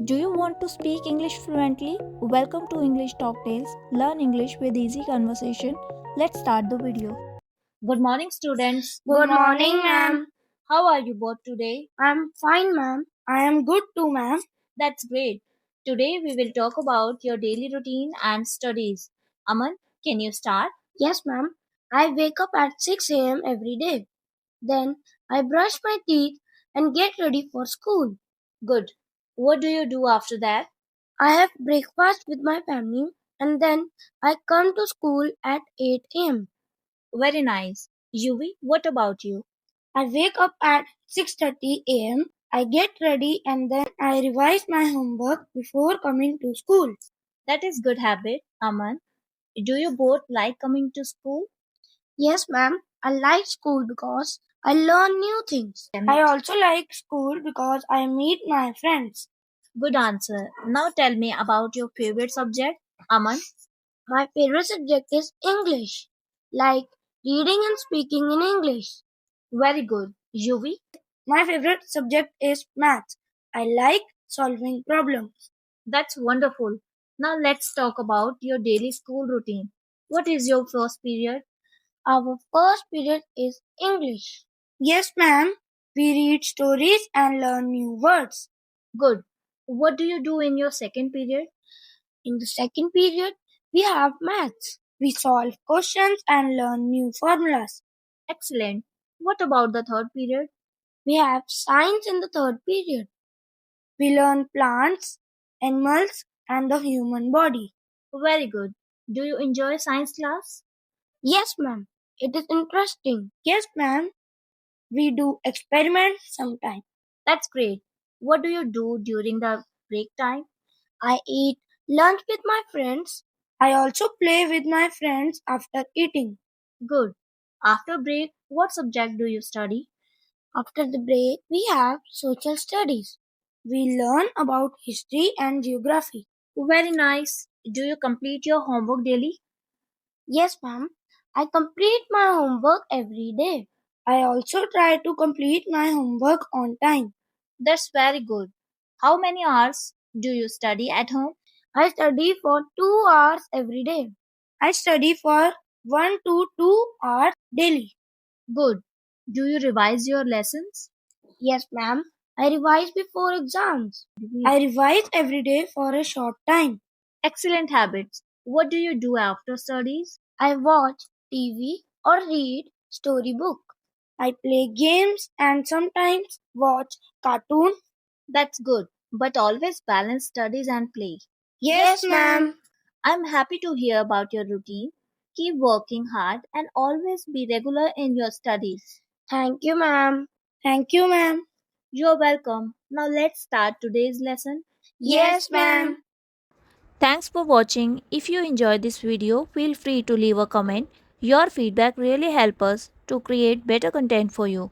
Do you want to speak English fluently? Welcome to English Talk Tales. Learn English with easy conversation. Let's start the video. Good morning, students. Good morning, ma'am. How are you both today? I'm fine, ma'am. I am good too, ma'am. That's great. Today we will talk about your daily routine and studies. Aman, can you start? Yes, ma'am. I wake up at 6 a.m. every day. Then I brush my teeth and get ready for school. Good. What do you do after that? I have breakfast with my family and then I come to school at 8 a.m. Very nice. Yuvi, what about you? I wake up at 6:30 a.m. I get ready and then I revise my homework before coming to school. That is good habit, Aman. Do you both like coming to school? Yes, ma'am. I like school because I learn new things. I also like school because I meet my friends. Good answer. Now tell me about your favorite subject, Aman. My favorite subject is English, like reading and speaking in English. Very good. Yuvi? My favorite subject is math. I like solving problems. That's wonderful. Now let's talk about your daily school routine. What is your first period? Our first period is English. Yes, ma'am. We read stories and learn new words. Good. What do you do in your second period? In the second period, we have maths. We solve questions and learn new formulas. Excellent. What about the third period? We have science in the third period. We learn plants, animals, and the human body. Very good. Do you enjoy science class? Yes, ma'am. It is interesting. Yes, ma'am. We do experiments sometimes. That's great. What do you do during the break time? I eat lunch with my friends. I also play with my friends after eating. Good. After break, what subject do you study? After the break, we have social studies. We learn about history and geography. Very nice. Do you complete your homework daily? Yes, ma'am. I complete my homework every day. I also try to complete my homework on time. That's very good. How many hours do you study at home? I study for 2 hours every day. I study for 1 to 2 hours daily. Good. Do you revise your lessons? Yes, ma'am. I revise before exams. I revise every day for a short time. Excellent habits. What do you do after studies? I watch TV or read storybook. I play games and sometimes watch cartoon. That's good, but always balance studies and play. Yes, ma'am. I'm happy to hear about your routine. Keep working hard and always be regular in your studies. Thank you, ma'am. Thank you, ma'am. You're welcome. Now let's start today's lesson. Yes, ma'am. Thanks for watching. If you enjoyed this video, feel free to leave a comment. Your feedback really helps us to create better content for you.